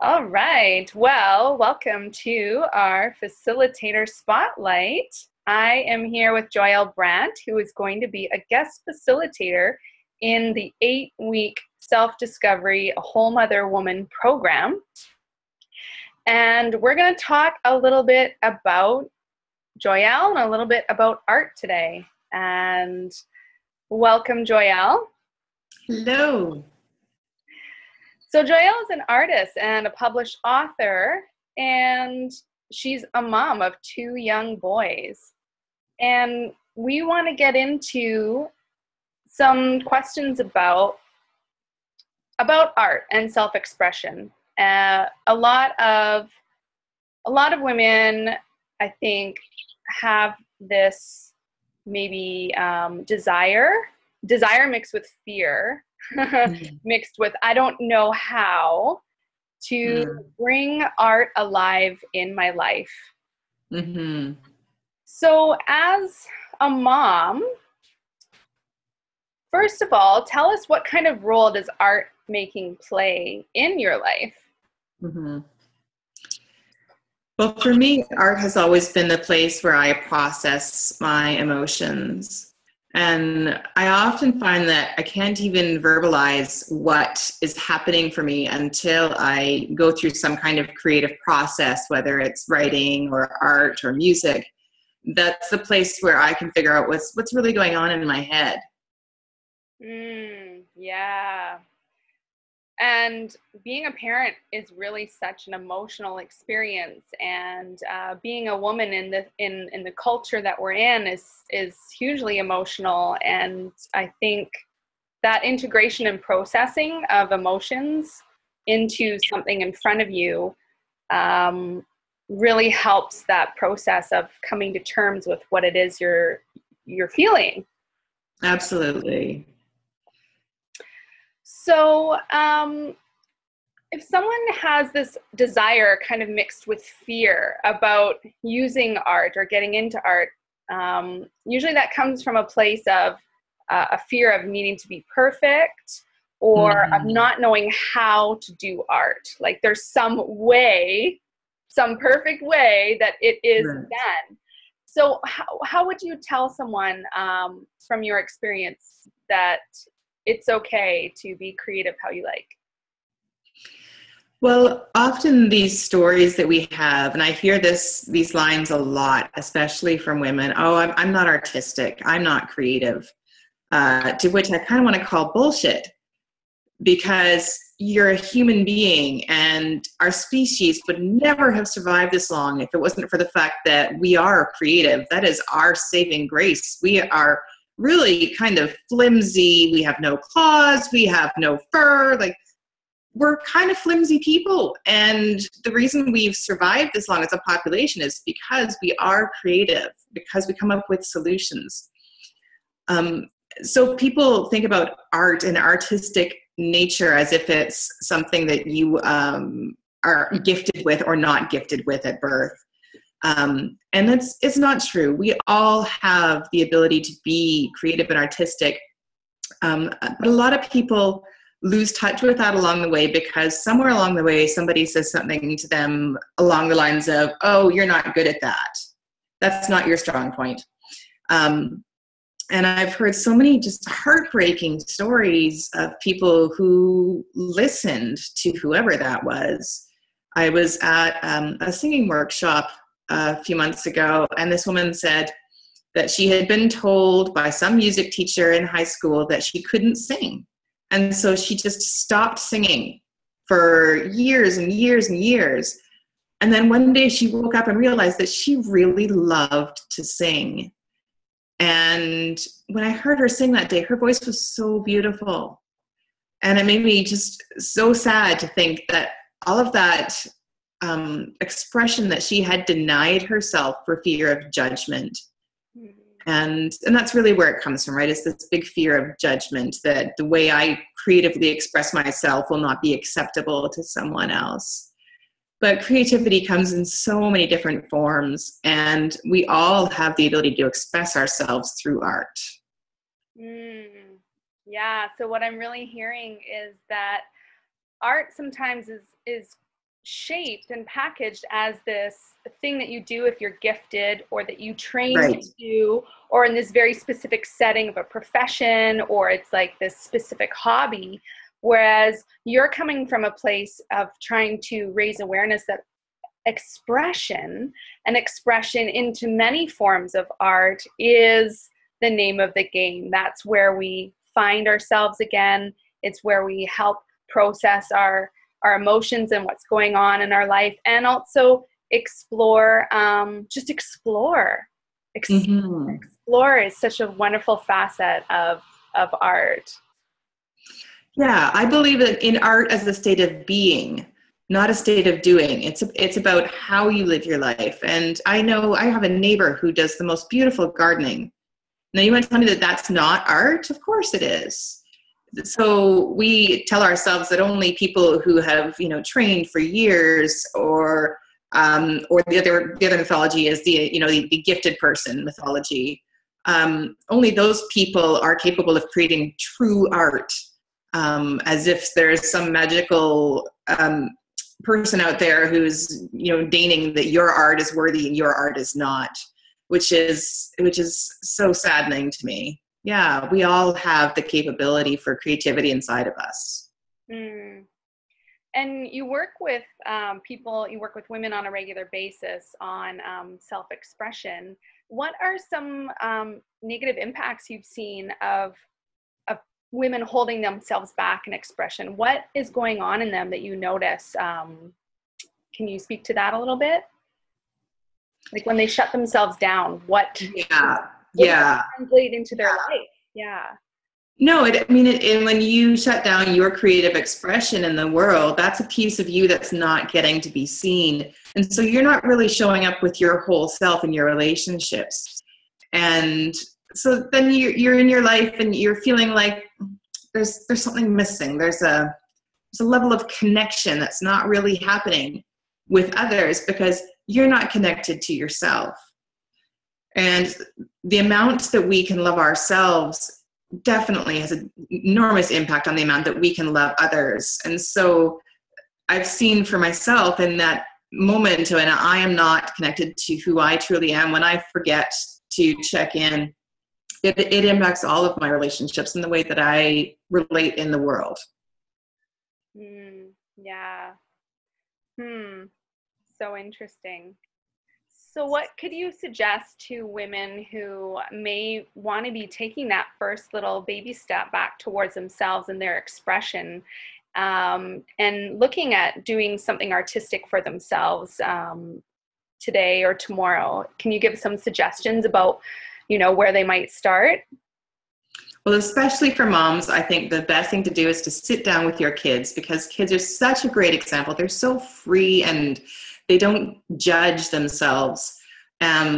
All right. Well, welcome to our facilitator spotlight. I am here with Joyelle Brandt, who is going to be a guest facilitator in the 8-week self-discovery A Whole Mother Woman program. And we're going to talk a little bit about Joyelle and a little bit about art today. And welcome, Joyelle. Hello. So Joyelle is an artist and a published author, and she's a mom of 2 young boys. And we want to get into some questions about art and self-expression. A lot of women, I think, have this maybe desire mixed with fear, mixed with I don't know how to bring art alive in my life. Mm-hmm. So as a mom, first of all, tell us, what kind of role does art making play in your life? Mm-hmm. Well, for me, art has always been the place where I process my emotions. And I often find that I can't even verbalize what is happening for me until I go through some kind of creative process, whether it's writing or art or music. That's the place where I can figure out what's really going on in my head. Yeah. And being a parent is really such an emotional experience, and being a woman in the culture that we're in is hugely emotional. And I think that integration and processing of emotions into something in front of you really helps that process of coming to terms with what it is you're feeling. Absolutely. So, if someone has this desire kind of mixed with fear about using art or getting into art, usually that comes from a place of a fear of needing to be perfect, or of not knowing how to do art. Like there's some way, some perfect way that it is done. So how would you tell someone from your experience that it's okay to be creative how you like? Well, often these stories that we have, and I hear these lines a lot, especially from women, oh, I'm not artistic, I'm not creative, to which I kind of want to call bullshit, because you're a human being, and our species would never have survived this long if it wasn't for the fact that we are creative. That is our saving grace. We are really kind of flimsy. We have no claws, we have no fur, like, we're kind of flimsy people. And the reason we've survived this long as a population is because we are creative, because we come up with solutions. So people think about art and artistic nature as if it's something that you are gifted with or not gifted with at birth. And it's not true. We all have the ability to be creative and artistic. But a lot of people lose touch with that along the way, because somewhere along the way somebody says something to them along the lines of, oh, you're not good at that. That's not your strong point. And I've heard so many just heartbreaking stories of people who listened to whoever that was. I was at a singing workshop a few months ago, and this woman said that she had been told by some music teacher in high school that she couldn't sing. And so she just stopped singing for years and years and years. And then one day she woke up and realized that she really loved to sing. And when I heard her sing that day, her voice was so beautiful. And it made me just so sad to think that all of that expression that she had denied herself for fear of judgment. And that's really where it comes from, right? It's this big fear of judgment, that the way I creatively express myself will not be acceptable to someone else. But creativity comes in so many different forms, and we all have the ability to express ourselves through art. Yeah, so what I'm really hearing is that art sometimes is shaped and packaged as this thing that you do if you're gifted, or that you train Right. to do, or in this very specific setting of a profession, or it's like this specific hobby. Whereas you're coming from a place of trying to raise awareness that expression and expression into many forms of art is the name of the game. That's where we find ourselves again. It's where we help process our emotions and what's going on in our life, and also explore, just explore. Mm-hmm. Explore is such a wonderful facet of art. Yeah, I believe in art as a state of being, not a state of doing. It's about how you live your life. And I know I have a neighbor who does the most beautiful gardening. Now, you want to tell me that that's not art? Of course it is. So we tell ourselves that only people who have, trained for years, or the other mythology is the gifted person mythology. Only those people are capable of creating true art, as if there's some magical person out there who's deigning that your art is worthy and your art is not, which is so saddening to me. Yeah, we all have the capability for creativity inside of us. Mm. And you work with people, you work with women on a regular basis on self-expression. What are some negative impacts you've seen of women holding themselves back in expression? What is going on in them that you notice? Can you speak to that a little bit? Like when they shut themselves down, what Yeah, does that yeah. translate into their life? Yeah. No, when you shut down your creative expression in the world, that's a piece of you that's not getting to be seen. And so you're not really showing up with your whole self in your relationships. And so then you're in your life and you're feeling like there's something missing. There's a level of connection that's not really happening with others because you're not connected to yourself. And the amount that we can love ourselves definitely has an enormous impact on the amount that we can love others. And so I've seen for myself in that moment when I am not connected to who I truly am, when I forget to check in, it impacts all of my relationships and the way that I relate in the world. Yeah. So interesting. So what could you suggest to women who may want to be taking that first little baby step back towards themselves and their expression, and looking at doing something artistic for themselves today or tomorrow? Can you give some suggestions about, where they might start? Well, especially for moms, I think the best thing to do is to sit down with your kids, because kids are such a great example. They're so free and they don't judge themselves.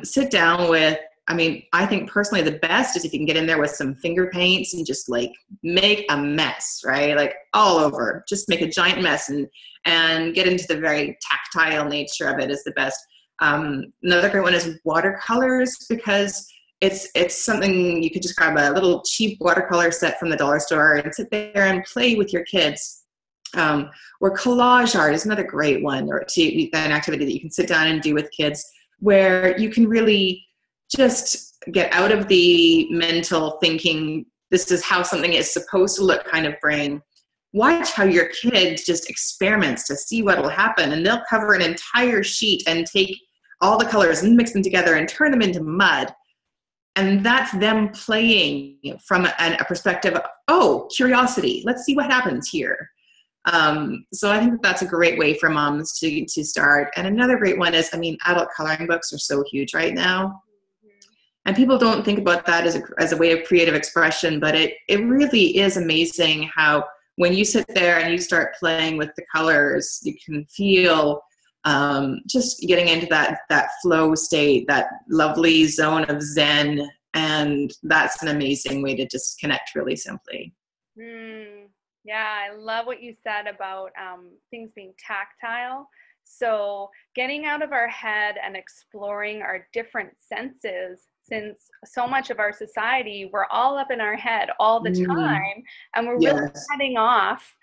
Sit down with, I think personally the best is if you can get in there with some finger paints and just like make a mess, right? Like all over, just make a giant mess and get into the very tactile nature of it is the best. Another great one is watercolors, because it's something you could just grab a little cheap watercolor set from the dollar store and sit there and play with your kids. Or collage art is another great one, or an activity that you can sit down and do with kids, where you can really just get out of the mental thinking, this is how something is supposed to look kind of brain. Watch how your kid just experiments to see what will happen, and they'll cover an entire sheet and take all the colors and mix them together and turn them into mud. And that's them playing from a perspective of, curiosity. Let's see what happens here. So I think that's a great way for moms to start. And another great one is, adult coloring books are so huge right now. And people don't think about that as a way of creative expression, but it really is amazing how when you sit there and you start playing with the colors, you can feel just getting into that flow state, that lovely zone of Zen. And that's an amazing way to just connect really simply. Yeah, I love what you said about things being tactile. So getting out of our head and exploring our different senses, since so much of our society, we're all up in our head all the time, and we're really Yes. cutting off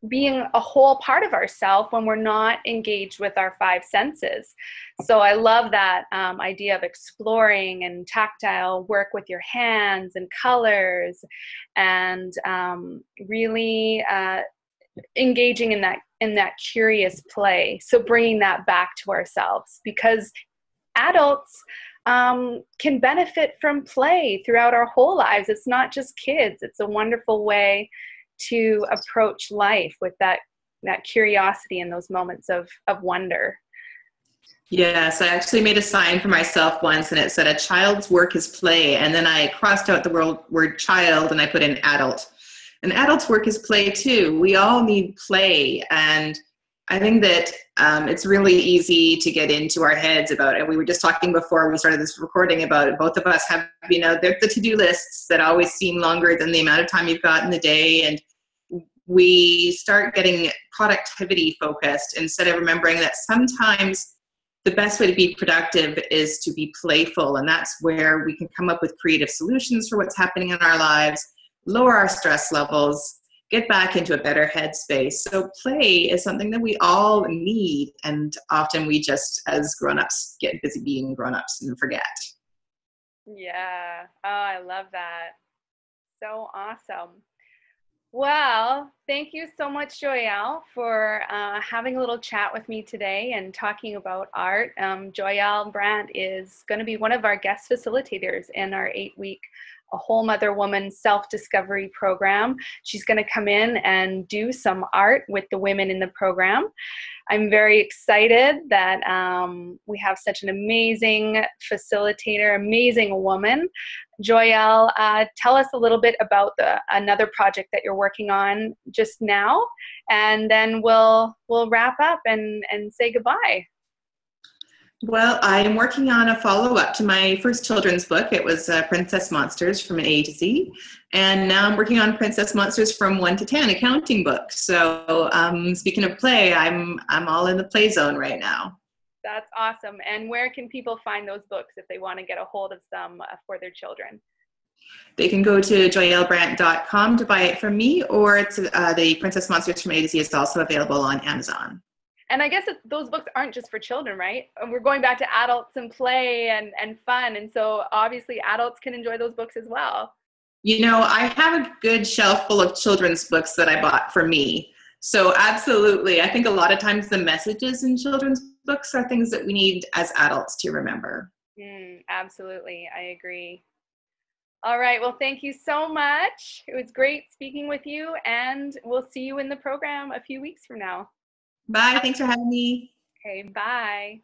being a whole part of ourselves when we're not engaged with our five senses. So I love that idea of exploring and tactile work with your hands and colors, and really engaging in that curious play. So bringing that back to ourselves, because adults can benefit from play throughout our whole lives. It's not just kids. It's a wonderful way to approach life with that curiosity and those moments of wonder. Yes, I actually made a sign for myself once, and it said, "A child's work is play." And then I crossed out the word child and I put in adult. And adult's work is play too. We all need play. And I think that it's really easy to get into our heads about it. We were just talking before we started this recording about it. Both of us have, the to-do lists that always seem longer than the amount of time you've got in the day. And we start getting productivity focused instead of remembering that sometimes the best way to be productive is to be playful. And that's where we can come up with creative solutions for what's happening in our lives, lower our stress levels, get back into a better headspace. So play is something that we all need. And often we just, as grown-ups, get busy being grown-ups and forget. Yeah. Oh, I love that. So awesome. Well, thank you so much, Joyelle, for having a little chat with me today and talking about art. Joyelle Brandt is going to be one of our guest facilitators in our 8-week A Whole Mother Woman Self-Discovery program. She's going to come in and do some art with the women in the program. I'm very excited that we have such an amazing facilitator, amazing woman. Joyelle, tell us a little bit about another project that you're working on just now, and then we'll wrap up and say goodbye. Well, I'm working on a follow-up to my first children's book. It was Princess Monsters from A to Z. And now I'm working on Princess Monsters from 1 to 10, a counting book. So speaking of play, I'm all in the play zone right now. That's awesome. And where can people find those books if they want to get a hold of some for their children? They can go to joyellebrandt.com to buy it from me, or it's, the Princess Monsters from A to Z is also available on Amazon. And I guess those books aren't just for children, right? We're going back to adults and play and fun. And so obviously adults can enjoy those books as well. I have a good shelf full of children's books that I bought for me. So absolutely. I think a lot of times the messages in children's books are things that we need as adults to remember. Absolutely. I agree. All right. Well, thank you so much. It was great speaking with you, and we'll see you in the program a few weeks from now. Bye. Thanks for having me. Okay. Bye.